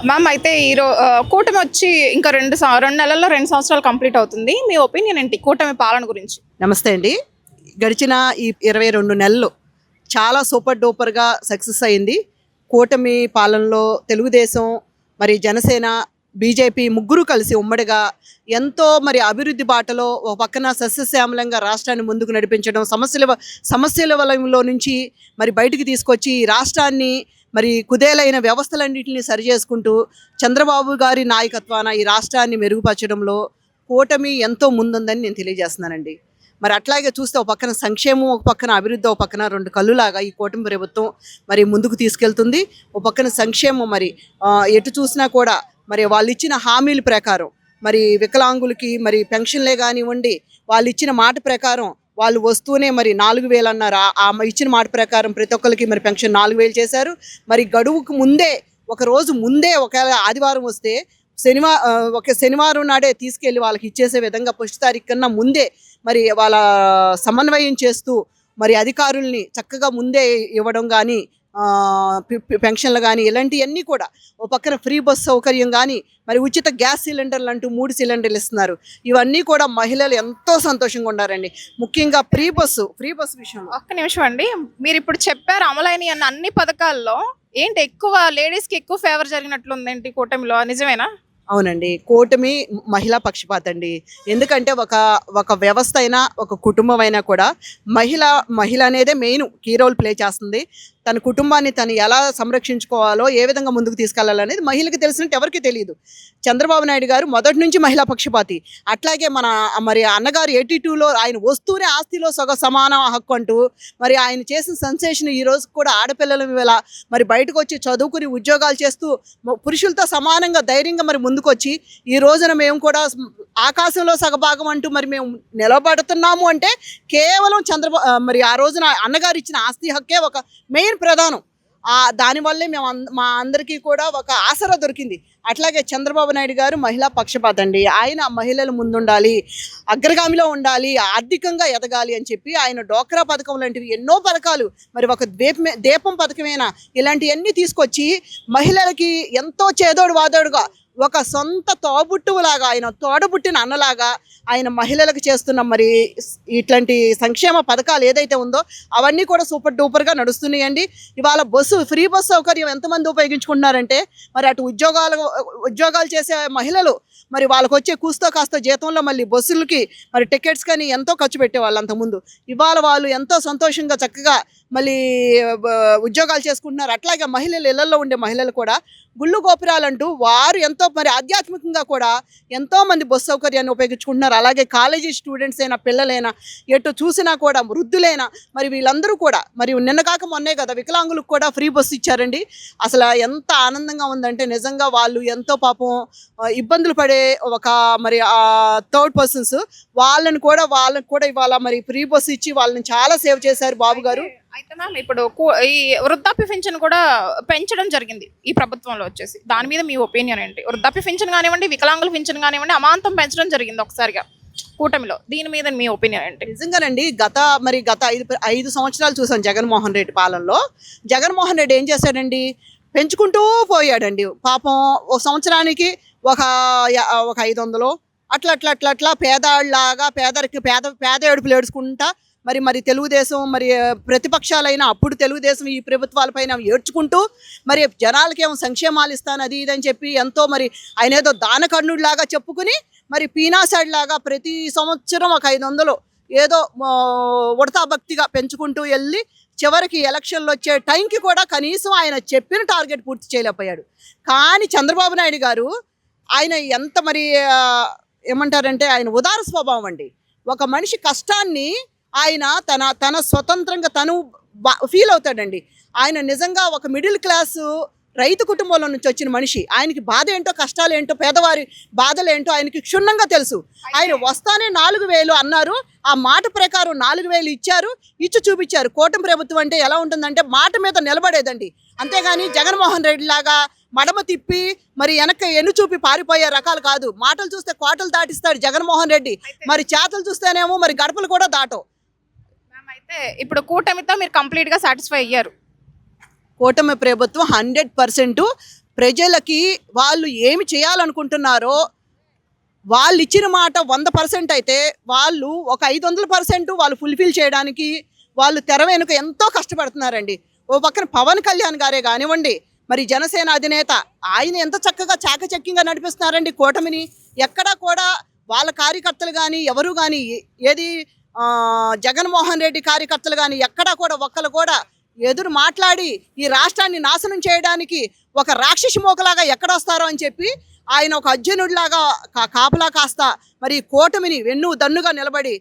Ma'am అయితే కూటమి వచ్చి ఇంకా 2 నెలల్లో 2 సంవత్సరాలు కంప్లీట్ అవుతుంది. మీ ఒపీనియన్ ఏంటి కూటమి పాలన గురించి? నమస్తే అండి. గడిచిన ఈ 22 నెలలు చాలా సూపర్ డూపర్గా సక్సెస్ అయింది. కూటమి పాలనలో తెలుగుదేశం, మరి జనసేన, బీజేపీ ముగ్గురు కలిసి ఉమ్మడిగా ఎంతో మరి అభివృద్ధి బాటలో ఒక పక్కన సస్యశ్యామలంగా రాష్ట్రాన్ని ముందుకు నడిపించడం, సమస్యల వలయంలో నుంచి మరి బయటికి తీసుకొచ్చి ఈ రాష్ట్రాన్ని మరి కుదేలైన వ్యవస్థలన్నింటినీ సరిచేసుకుంటూ చంద్రబాబు గారి నాయకత్వాన ఈ రాష్ట్రాన్ని మెరుగుపరచడంలో కూటమి ఎంతో ముందుందని నేను తెలియజేస్తున్నానండి. మరి అట్లాగే చూస్తే ఒక పక్కన సంక్షేమం, ఒక పక్కన అభివృద్ధి, ఒక పక్కన 2 కళ్ళులాగా ఈ కూటమి ప్రభుత్వం మరి ముందుకు తీసుకెళ్తుంది. ఒక పక్కన సంక్షేమం మరి ఎటు చూసినా కూడా మరి వాళ్ళు ఇచ్చిన హామీల ప్రకారం మరి వికలాంగులకి మరి పెన్షన్లే కానివ్వండి, వాళ్ళు ఇచ్చిన మాట ప్రకారం వాళ్ళు వస్తూనే మరి 4,000 అన్నారు. ఆ ఇచ్చిన మాట ప్రకారం ప్రతి ఒక్కరికి మరి పెన్షన్ 4,000 చేశారు. మరి గడువుకు ముందే, ఒక రోజు ముందే, ఒకవేళ ఆదివారం వస్తే శనివారం నాడే తీసుకెళ్ళి వాళ్ళకి ఇచ్చేసే విధంగా 1 తారీఖు కన్నా ముందే మరి వాళ్ళ సమన్వయం చేస్తూ మరి అధికారుల్ని చక్కగా ముందే ఇవ్వడం కానీ, పెన్షన్లు కానీ ఇలాంటివన్నీ కూడా, ఓ పక్కన ఫ్రీ బస్ సౌకర్యం కానీ, మరి ఉచిత గ్యాస్ సిలిండర్లు అంటూ 3 సిలిండర్లు ఇస్తున్నారు. ఇవన్నీ కూడా మహిళలు ఎంతో సంతోషంగా ఉన్నారండి. ముఖ్యంగా ఫ్రీ బస్సు విషయం. ఒక్క నిమిషం అండి, మీరు ఇప్పుడు చెప్పారు అమలైన అన్ని పథకాల్లో ఏంటి ఎక్కువ లేడీస్కి ఎక్కువ ఫేవర్ జరిగినట్లుందేంటి కూటమిలో, నిజమేనా? అవునండి, కూటమి మహిళా పక్షపాత అండి. ఎందుకంటే ఒక వ్యవస్థ అయినా, ఒక కుటుంబం అయినా కూడా మహిళ అనేదే మెయిన్ కీ రోల్ ప్లే చేస్తుంది. తన కుటుంబాన్ని తను ఎలా సంరక్షించుకోవాలో, ఏ విధంగా ముందుకు తీసుకెళ్లాలనేది మహిళకి తెలిసినట్టు ఎవరికి తెలియదు. చంద్రబాబు నాయుడు గారు మొదటి నుంచి మహిళా పక్షపాతి. అట్లాగే మరి అన్నగారు 82లో ఆయన వస్తూనే ఆస్తిలో సమాన హక్కు అంటూ మరి ఆయన చేసిన సెన్సేషన్ ఈ రోజు కూడా ఆడపిల్లల వేళ మరి బయటకు వచ్చి చదువుకుని ఉద్యోగాలు చేస్తూ పురుషులతో సమానంగా ధైర్యంగా మరి ముందుకొచ్చి ఈ రోజున మేము కూడా ఆకాశంలో సగభాగం అంటూ మరి మేము నిలబడుతున్నాము అంటే కేవలం మరి ఆ రోజున అన్నగారు ఇచ్చిన ఆస్తి హక్కే ఒక మెయిన్ ప్రధానం. దానివల్లే మా అందరికీ కూడా ఒక ఆసరా దొరికింది. అట్లాగే చంద్రబాబు నాయుడు గారు మహిళా పక్షపాత అండి. ఆయన మహిళలు ముందుండాలి, అగ్రగామిలో ఉండాలి, ఆర్థికంగా ఎదగాలి అని చెప్పి ఆయన డోక్రా పథకం లాంటివి ఎన్నో పథకాలు, మరి ఒక దీపం పథకమేనా, ఇలాంటివన్నీ తీసుకొచ్చి మహిళలకి ఎంతో చేదోడు వాదోడుగా ఒక సొంత తోబుట్టువులాగా, ఆయన తోడబుట్టిన అన్నలాగా ఆయన మహిళలకు చేస్తున్న మరి ఇట్లాంటి సంక్షేమ పథకాలు ఏదైతే ఉందో అవన్నీ కూడా సూపర్ డూపర్గా నడుస్తున్నాయండి. ఇవాళ ఫ్రీ బస్ సౌకర్యం ఎంతమంది ఉపయోగించుకుంటున్నారంటే, మరి అటు ఉద్యోగాలు చేసే మహిళలు మరి వాళ్ళకు వచ్చే కూస్తో కాస్త జీతంలో మళ్ళీ బస్సులకి మరి టికెట్స్ కానీ ఎంతో ఖర్చు పెట్టేవాళ్ళు అంతకుముందు. ఇవాళ వాళ్ళు ఎంతో సంతోషంగా చక్కగా మళ్ళీ ఉద్యోగాలు చేసుకుంటున్నారు. అట్లాగే మహిళలు, ఇళ్లలో ఉండే మహిళలు కూడా గుళ్ళు గోపురాలంటూ వారు ఎంతో మరి ఆధ్యాత్మికంగా కూడా ఎంతోమంది బస్సు సౌకర్యాన్ని ఉపయోగించుకుంటున్నారు. అలాగే కాలేజీ స్టూడెంట్స్ అయినా, పిల్లలైనా, ఎటు చూసినా కూడా వృద్ధులైనా మరి వీళ్ళందరూ కూడా మరి నిన్నగాక మొన్నే కదా వికలాంగులకు కూడా ఫ్రీ బస్సు ఇచ్చారండి. అసలు ఎంత ఆనందంగా ఉందంటే నిజంగా వాళ్ళు ఎంతో పాపం ఇబ్బందులు పడే ఒక మరి థర్డ్ పర్సన్స్ వాళ్ళకు కూడా ఇవాళ మరి ఫ్రీ బస్సు ఇచ్చి వాళ్ళని చాలా సేవ్ చేశారు బాబు గారు. అయితే మ్యామ్ ఇప్పుడు ఈ వృద్ధాప్య పింఛన్ కూడా పెంచడం జరిగింది ఈ ప్రభుత్వంలో వచ్చేసి, దాని మీద మీ ఒపీనియన్ ఏంటి? వృద్ధాప్య పింఛన్ కానివ్వండి, వికలాంగుల పింఛన్ కానివ్వండి, అమాంతం పెంచడం జరిగింది ఒకసారిగా కూటమిలో. దీని మీద మీ ఒపీనియన్ ఏంటి? నిజంగానండి, గత 5 సంవత్సరాలు చూసాం జగన్మోహన్ రెడ్డి పాలనలో. జగన్మోహన్ రెడ్డి ఏం చేశాడండి, పెంచుకుంటూ పోయాడండి. పాపం ఒక సంవత్సరానికి ఒక 500 అట్లా పేదాళ్ళలాగా పేద ఏడుపులు ఏడుచుకుంటా మరి తెలుగుదేశం మరి ప్రతిపక్షాలైనా అప్పుడు తెలుగుదేశం ఈ ప్రభుత్వాలపైన ఏడ్చుకుంటూ మరి జనాలకేమో సంక్షేమాలు ఇస్తాను అది ఇదని చెప్పి ఎంతో మరి ఆయన ఏదో దానకర్ణుడిలాగా చెప్పుకుని మరి పీనాసైడ్ లాగా ప్రతి సంవత్సరం ఒక 500 ఏదో ఉడతా భక్తిగా పెంచుకుంటూ వెళ్ళి చివరికి ఎలక్షన్లు వచ్చే టైంకి కూడా కనీసం ఆయన చెప్పిన టార్గెట్ పూర్తి చేయలేకపోయాడు. కానీ చంద్రబాబు నాయుడు గారు ఆయన ఎంత మరి ఏమంటారంటే ఆయన ఉదార స్వభావం అండి. ఒక మనిషి కష్టాన్ని ఆయన తన స్వతంత్రంగా తను ఫీల్ అవుతాడండి. ఆయన నిజంగా ఒక మిడిల్ క్లాసు రైతు కుటుంబంలో నుంచి వచ్చిన మనిషి. ఆయనకి బాధ ఏంటో, కష్టాలు ఏంటో, పేదవారి బాధలు ఏంటో ఆయనకి క్షుణ్ణంగా తెలుసు. ఆయన వస్తానే 4,000 అన్నారు, ఆ మాట ప్రకారం 4,000 ఇచ్చారు, ఇచ్చి చూపించారు. కూటమి ప్రభుత్వం అంటే ఎలా ఉంటుందంటే మాట మీద నిలబడేదండి. అంతేగాని జగన్మోహన్ రెడ్డి లాగా మడమ తిప్పి మరి వెనక ఎన్ను చూపి పారిపోయే రకాలు కాదు. మాటలు చూస్తే కోటలు దాటిస్తాడు జగన్మోహన్ రెడ్డి, మరి చేతలు చూస్తేనేమో మరి గడపలు కూడా దాటవు. అయితే ఇప్పుడు కూటమితో మీరు కంప్లీట్గా సాటిస్ఫై అయ్యారు? కూటమి ప్రభుత్వం 100% ప్రజలకి వాళ్ళు ఏమి చేయాలనుకుంటున్నారో వాళ్ళు ఇచ్చిన మాట 100% అయితే వాళ్ళు ఒక 500% వాళ్ళు ఫుల్ఫిల్ చేయడానికి వాళ్ళు తెర వెనుక ఎంతో కష్టపడుతున్నారండి. ఓ పక్కన పవన్ కళ్యాణ్ గారే కానివ్వండి, మరి జనసేన అధినేత ఆయన ఎంత చక్కగా చాకచక్యంగా నడిపిస్తున్నారండి కూటమిని. ఎక్కడా కూడా వాళ్ళ కార్యకర్తలు కానీ ఎవరు కానీ ఏది జగన్మోహన్ రెడ్డి కార్యకర్తలు కానీ ఎక్కడా కూడా ఒక్కరు కూడా ఎదురు మాట్లాడి ఈ రాష్ట్రాన్ని నాశనం చేయడానికి ఒక రాక్షసి మోకలాగా ఎక్కడొస్తారో అని చెప్పి ఆయన ఒక అర్జునుడిలాగా కాపలా కాస్తా మరి కూటమిని వెన్ను దన్నుగా నిలబడి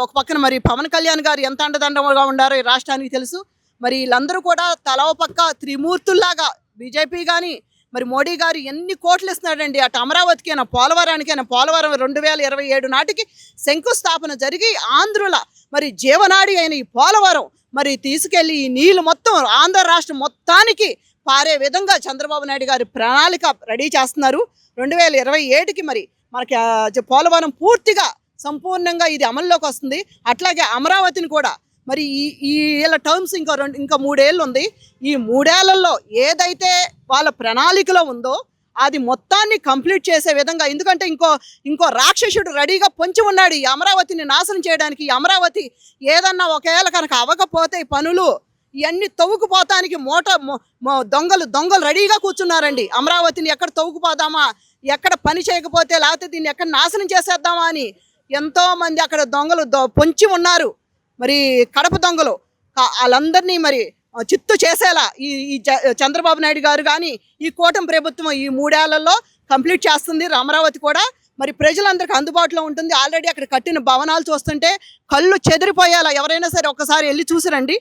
ఒక పక్కన మరి పవన్ కళ్యాణ్ గారు ఎంత అండదండగా ఉండారో ఈ రాష్ట్రానికి తెలుసు. మరి వీళ్ళందరూ కూడా తల ఓ పక్క త్రిమూర్తుల్లాగా బీజేపీ కానీ మరి మోడీ గారు ఎన్ని కోట్లు ఇస్తున్నాడండి. అటు అమరావతికైనా పోలవరానికైనా, పోలవరం 2027 నాటికి శంకుస్థాపన జరిగి ఆంధ్రుల మరి జీవనాడి అయిన ఈ పోలవరం మరి తీసుకెళ్లి ఈ నీళ్లు మొత్తం ఆంధ్ర రాష్ట్రం మొత్తానికి పారే విధంగా చంద్రబాబు నాయుడు గారి ప్రణాళిక రెడీ చేస్తున్నారు. 2027కి మరి మనకి పోలవరం పూర్తిగా సంపూర్ణంగా ఇది అమల్లోకి వస్తుంది. అట్లాగే అమరావతిని కూడా మరి ఈ వీళ్ళ టర్మ్స్ ఇంకా 3 ఏళ్ళు ఉంది. ఈ 3 ఏళ్లలో ఏదైతే వాళ్ళ ప్రణాళికలో ఉందో అది మొత్తాన్ని కంప్లీట్ చేసే విధంగా, ఎందుకంటే ఇంకో రాక్షసుడు రెడీగా పొంచి ఉన్నాడు ఈ అమరావతిని నాశనం చేయడానికి. ఈ అమరావతి ఏదన్నా ఒకవేళ కనుక అవ్వకపోతే ఈ పనులు ఇవన్నీ తవ్వుకుపోతానికి దొంగలు రెడీగా కూర్చున్నారండి. అమరావతిని ఎక్కడ తవ్వుకుపోదామా, ఎక్కడ పని చేయకపోతే, లేకపోతే దీన్ని ఎక్కడ నాశనం చేసేద్దామా అని ఎంతోమంది అక్కడ దొంగలు పొంచి ఉన్నారు. మరి కడప దొంగలు వాళ్ళందరినీ మరి చిత్తు చేసేలా ఈ చంద్రబాబు నాయుడు గారు కానీ ఈ కూటమి ప్రభుత్వం ఈ 3 ఏళ్లలో కంప్లీట్ చేస్తుంది. అమరావతి కూడా మరి ప్రజలందరికీ అందుబాటులో ఉంటుంది. ఆల్రెడీ అక్కడ కట్టిన భవనాలు చూస్తుంటే కళ్ళు చెదిరిపోయేలా, ఎవరైనా సరే ఒక్కసారి వెళ్ళి చూసిరండి.